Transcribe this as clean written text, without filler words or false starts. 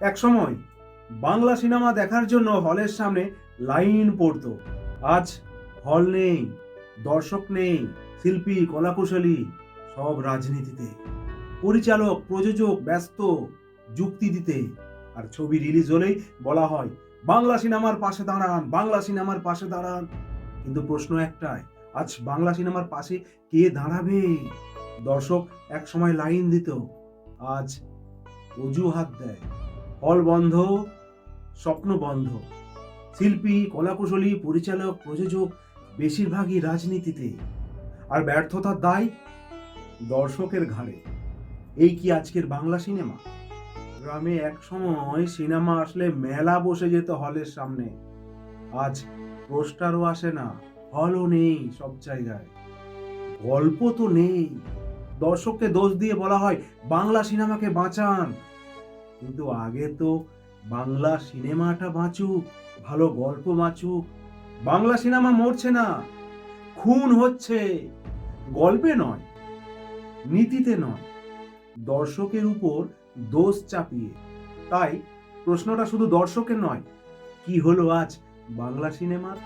এক সময় বাংলা সিনেমা দেখার জন্য হলের সামনে লাইন পড়তো। আজ হল নেই, দর্শক নেই, শিল্পী কলাকুশলী সব রাজনীতিতে, পরিচালক প্রযোজক ব্যস্ত যুক্তি দিতে, আর ছবি রিলিজ হলেই বলা হয় বাংলা সিনেমার পাশে দাঁড়ান, বাংলা সিনেমার পাশে দাঁড়ান। কিন্তু প্রশ্ন একটাই, আজ বাংলা সিনেমার পাশে কে দাঁড়াবে? দর্শক এক সময় লাইন দিত, আজ অজুহাত দেয়। হল বন্ধ, স্বপ্ন বন্ধ, শিল্পী কলাকুশলী পরিচালক প্রযোজক বেশিরভাগই রাজনীতিতে, আর ব্যর্থতার দায় দর্শকের ঘাড়ে। এই কি আজকের বাংলা সিনেমা? গ্রামে এক সময় সিনেমা আসলে মেলা বসে যেত হলের সামনে। আজ পোস্টারও আসে না, হলও নেই সব জায়গায়, গল্প তো নেই। দর্শককে দোষ দিয়ে বলা হয় বাংলা সিনেমাকে বাঁচান। কিন্তু আগে তো বাংলা সিনেমাটা বাঁচুক, ভালো গল্প বাঁচুক। বাংলা সিনেমা মরছে না, খুন হচ্ছে গল্পে নয়, নীতিতে নয়, দর্শকের উপর দোষ চাপিয়ে। তাই প্রশ্নটা শুধু দর্শকের নয়, কি হলো আজ বাংলা সিনেমার?